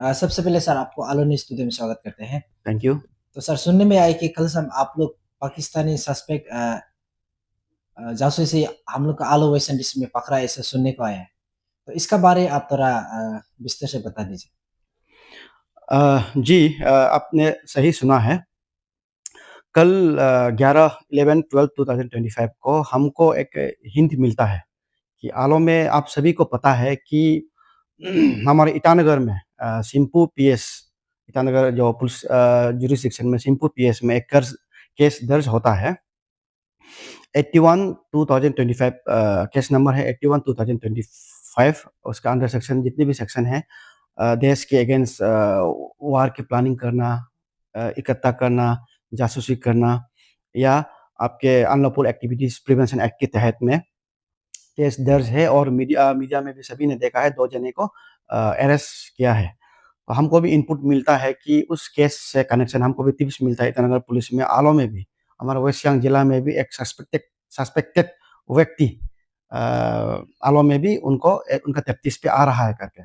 सबसे पहले सर आपको आलो न्यूज़ स्टूडियो में स्वागत करते हैं। Thank you. तो सर सुनने में आया कि कल सम आप लोग पाकिस्तानी सस्पेक्ट जासूसी हम लोग का आलो वेस्टर्न डिस्ट्रिक्ट में पकड़ा है, ऐसा सुनने को आया है। तो इसका बारे आप थोड़ा विस्तार से बता दीजिए। जी, आपने सही सुना है। कल 11/11/12/2025 को हमको एक हिंट मिलता है कि आलो में आप सभी को पता है कि हमारे ईटानगर में सिंपू पीएस, ईटानगर जो पुलिस जुरिस्डिक्शन में सिंपू पीएस में एक केस दर्ज होता है। 81/2025 केस नंबर है 81/2025। उसका अंडर सेक्शन जितने भी सेक्शन है, देश के अगेंस्ट वार की प्लानिंग करना, इकट्ठा करना, जासूसी करना या आपके अनलॉफुल एक्टिविटीज प्रिवेंशन एक्ट के तहत में केस दर्ज है। और मीडिया मीडिया में भी सभी ने देखा है, 2 जने को अरेस्ट किया है। तो हमको भी इनपुट मिलता है कि उस केस से कनेक्शन हमको भी टिप्स मिलता है ईटानगर पुलिस में, आलो में भी, हमारा वेस्ट सियांग जिला में भी एक सस्पेक्टेड व्यक्ति आलो में भी उनका तफ्तीश पे आ रहा है करके।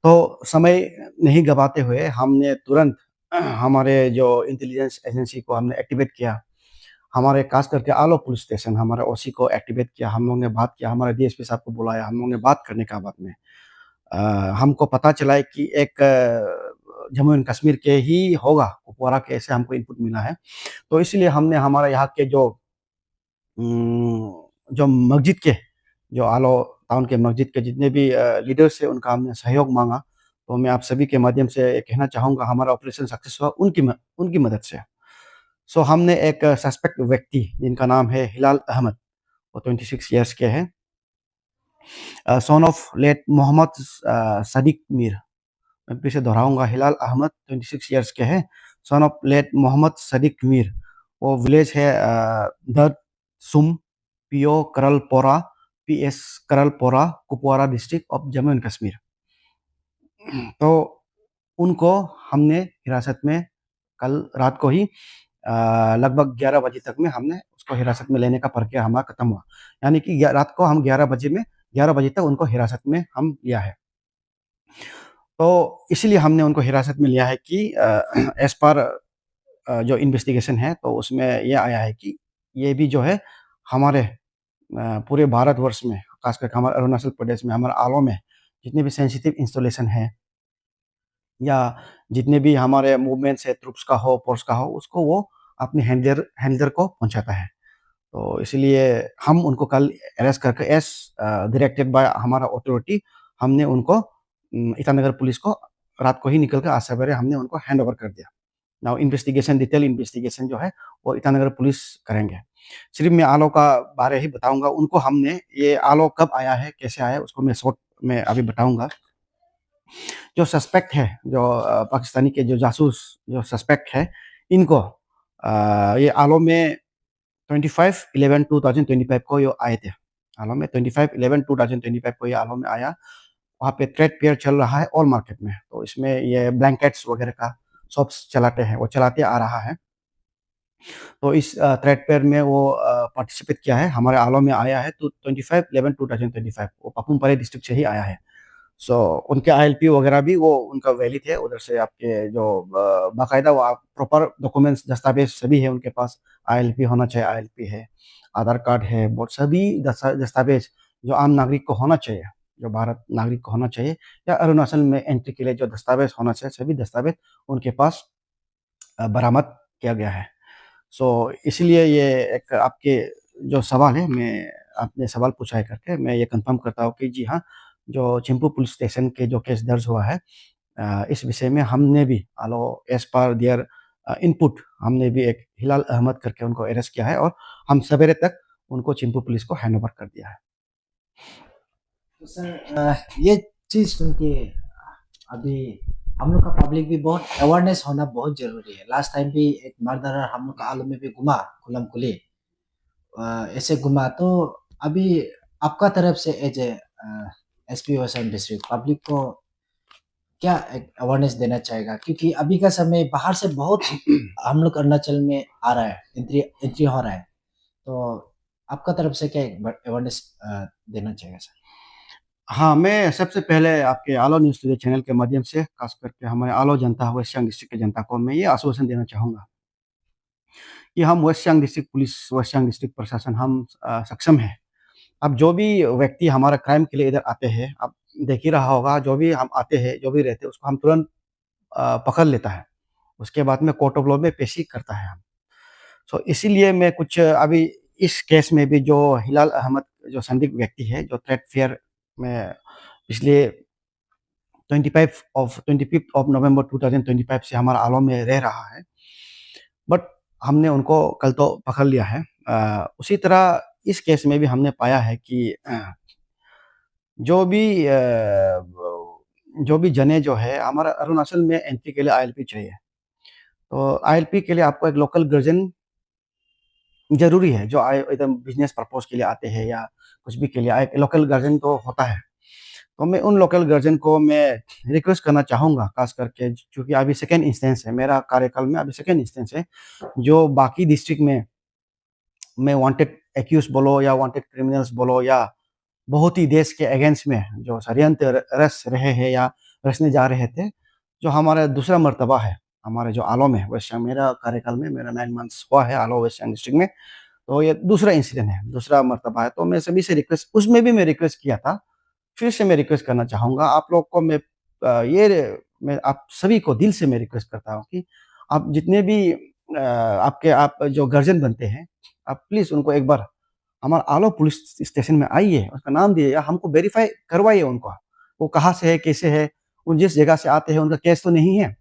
तो समय नहीं गवाते हुए हमने तुरंत हमारे जो इंटेलिजेंस एजेंसी को हमने एक्टिवेट किया। हमारे खास करके आलो पुलिस स्टेशन हमारे ओसी को एक्टिवेट किया। हम लोग ने बात किया, हमारे डीएसपी साहब को बुलाया, हम लोग ने बात करने का बाद में अ, हमको पता चला है कि एक जम्मू एंड कश्मीर के ही होगा, कुपवारा के, ऐसे हमको इनपुट मिला है। तो इसलिए हमने हमारे यहाँ के जो मस्जिद के, जो आलो टाउन के मस्जिद के जितने भी लीडर्स है, उनका हमने सहयोग मांगा। तो मैं आप सभी के माध्यम से ये कहना चाहूँगा, हमारा ऑपरेशन सक्सेस हुआ उनकी मदद से। सो हमने एक सस्पेक्ट व्यक्ति जिनका नाम है हिलाल अहमद, वो 26 ईयर्स के हैं, son of late Mohammad Sadiq Mir. मैं फिर से दोहराऊंगा, हिलाल अहमद 26 ईयर्स के हैं, son of late Mohammad Sadiq Mir. वो विलेज है Dard Sum, PO Karalpora, PS Karalpora, Kupwara district of Jammu and Kashmir. तो उनको हमने हिरासत में कल रात को ही लगभग 11 बजे तक में हमने उसको हिरासत में लेने का प्रक्रिया हमारा खत्म हुआ। यानी कि रात को हम 11 बजे तक उनको हिरासत में हम लिया है। तो इसीलिए हमने उनको हिरासत में लिया है कि एज पर जो इन्वेस्टिगेशन है, तो उसमें ये आया है कि ये भी जो है हमारे पूरे भारतवर्ष में, खास करके हमारे अरुणाचल प्रदेश में, हमारे आलो में जितने भी सेंसिटिव इंस्टॉलेशन है या जितने भी हमारे मूवमेंट्स है, ट्रुप्स का हो, फोर्स का हो, उसको वो अपने हैंडलर को पहुंचाता है। तो इसलिए हम उनको कल अरेस्ट करके एस डायरेक्टेड बाय हमारा अथॉरिटी, हमने उनको ईटानगर पुलिस को रात को ही निकल कर आज सवेरे हमने उनको हैंड ओवर कर दिया। नाउ इन्वेस्टिगेशन, डिटेल इन्वेस्टिगेशन जो है वो ईटानगर पुलिस करेंगे। सिर्फ मैं आलो का बारे ही बताऊंगा। उनको हमने, ये आलो कब आया है, कैसे आया है, उसको मैं शॉर्ट में अभी बताऊंगा। जो सस्पेक्ट है, जो पाकिस्तानी के जो जासूस जो सस्पेक्ट है, इनको ये आलो में 25/11/2025 को ये आए थे। आलो में 25/11/2025 को ये आलो में आया। वहाँ पे ट्रेड फेयर चल रहा है ऑल मार्केट में। तो इसमें ये ब्लैंकेट्स वगैरह का शॉप्स चलाते हैं, वो चलाते आ रहा है। तो इस ट्रेड फेयर में वो पार्टिसिपेट किया है, हमारे आलो में आया है। तो 25/11/2025 वो पापुम डिस्ट्रिक्ट से ही आया है। सो उनके आईएलपी वगैरह भी वो उनका वैलिड है। उधर से आपके जो बाकायदा वो आप प्रॉपर डॉक्यूमेंट्स, दस्तावेज सभी है उनके पास। आईएलपी होना चाहिए, आईएलपी है, आधार कार्ड है, बहुत सभी दस्तावेज जो आम नागरिक को होना चाहिए, जो भारत नागरिक को होना चाहिए, या अरुणाचल में एंट्री के लिए जो दस्तावेज होना चाहिए, सभी दस्तावेज उनके पास बरामद किया गया है। सो इसलिए ये एक आपके जो सवाल है, मैं आपने सवाल पूछा है करके मैं ये कंफर्म करता हूँ कि जी हाँ, जो चिंपू पुलिस स्टेशन के जो केस दर्ज हुआ है, इस विषय में हमने भी आलो एज पर दियर इनपुट, हमने भी एक हिलाल अहमद करके उनको अरेस्ट किया है और हम सवेरे तक उनको चिंपू पुलिस को हैंड ओवर कर दिया है। तो सर ये चीज़ सुन के अभी हम लोग का पब्लिक भी बहुत अवेयरनेस होना बहुत जरूरी है। लास्ट टाइम भी एक मर्डरर हम लोग का आलम में भी घुमा, खुलम खुली ऐसे घुमा। तो अभी आपका तरफ से as a SP Vasant district public को क्या एक अवेयरनेस देना चाहेगा, क्योंकि अभी का समय बाहर से बहुत हम लोग अरुणाचल में आ रहा है, एंट्री एंट्री हो रहा है। तो आपका तरफ से क्या अवेयरनेस देना चाहेगा सर? हाँ, मैं सबसे पहले आपके आलो न्यूज़ टुडे चैनल के माध्यम से खास करके हमारे आलो जनता, वेस्ट सियांग डिस्ट्रिक्ट की जनता को मैं ये आश्वासन देना चाहूँगा कि हम west Siang district police, west Siang district प्रशासन हम सक्षम हैं। अब जो भी व्यक्ति हमारा क्राइम के लिए इधर आते हैं, आप देख ही रहा होगा, जो भी हम आते हैं, जो भी रहते हैं, उसको हम तुरंत पकड़ लेता है। उसके बाद में कोर्ट ऑफ लॉ में पेशी करता है हम। सो इसीलिए मैं कुछ अभी इस केस में भी जो हिलाल अहमद जो संदिग्ध व्यक्ति है, जो थ्रेट फेयर में पिछले 25 ऑफ नवंबर 2025 से हमारा आलो में रह रहा है, बट हमने उनको कल तो पकड़ लिया है। उसी तरह इस केस में भी हमने पाया है कि जो भी जो भी जने जो है हमारा अरुणाचल में एंट्री के लिए आईएलपी चाहिए। तो आईएलपी के लिए आपको एक लोकल गर्जन ज़रूरी है, जो आए एकदम बिज़नेस पर्पज़ के लिए आते हैं या कुछ भी के लिए एक लोकल गार्जियन तो होता है। तो मैं उन लोकल गार्जियन को मैं रिक्वेस्ट करना चाहूँगा, ख़ास करके चूँकि अभी सेकंड इंस्टेंस है, मेरा कार्यकाल में अभी सेकंड इंस्टेंस है, जो बाकी डिस्ट्रिक्ट में वांटेड एक्यूज़ बोलो या वांटेड क्रिमिनल्स बोलो या बहुत ही देश के अगेंस्ट में जो षड्यंत्र रच रहे हैं या रचने जा रहे थे, जो हमारा दूसरा मर्तबा है, हमारे जो आलो में वेस्ट सियांग मेरा कार्यकाल में मेरा 9 मंथ्स हुआ है आलो वेस्ट सियांग डिस्ट्रिक्ट में। तो ये दूसरा इंसिडेंट है, दूसरा मर्तबा है, तो मैं सभी से रिक्वेस्ट उसमें भी मैं रिक्वेस्ट किया था, फिर से मैं रिक्वेस्ट करना चाहूँगा आप लोग को मैं आप सभी को दिल से मैं रिक्वेस्ट करता हूँ कि आप जितने भी आप जो गार्जियन बनते हैं, आप प्लीज़ उनको एक बार हमारा आलो पुलिस स्टेशन में आइए, उसका नाम दिए या हमको वेरीफ़ाई करवाइए उनको। वो कहाँ से है, कैसे है, वो जिस जगह से आते हैं, उनका केस तो नहीं है।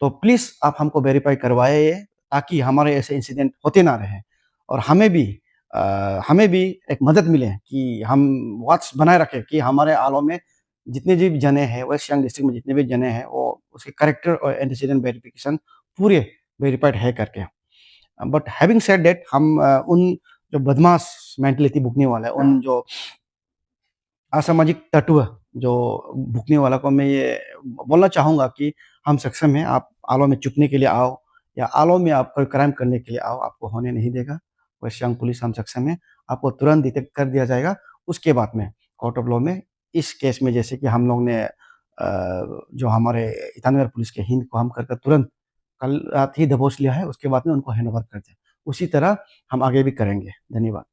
तो प्लीज़ आप हमको वेरीफ़ाई करवाइए ताकि हमारे ऐसे इंसिडेंट होते ना रहें और हमें भी एक मदद मिले कि हम वॉच बनाए रखें कि हमारे आलो में जितने भी जने हैं, वेस्ट सियांग डिस्ट्रिक्ट में जितने भी जने हैं, वो उसके कैरेक्टर और एंटीसीडेंट वेरिफिकेशन पूरे वेरिफाइड है करके। बट हैविंग सेड दैट हम उन जो बदमाश मेंटालिटी भुगतने वाला है, उन जो असामाजिक तत्व जो भुगतने वाला को मैं ये बोलना चाहूँगा कि हम सक्षम हैं, आप आलो में चुपने के लिए आओ या आलो में आप कोई क्राइम करने के लिए आओ, आपको होने नहीं देगा। वेस्ट सियांग पुलिस हम सक्षम हैं, आपको तुरंत डिटेक्ट कर दिया जाएगा। उसके बाद में कोर्ट ऑफ लॉ में इस केस में जैसे कि हम लोग ने जो हमारे ईटानगर पुलिस के हिंद को हम कर तुरंत कल रात ही दबोच लिया है, उसके बाद में उनको हैंडओवर कर दिया। उसी तरह हम आगे भी करेंगे। धन्यवाद।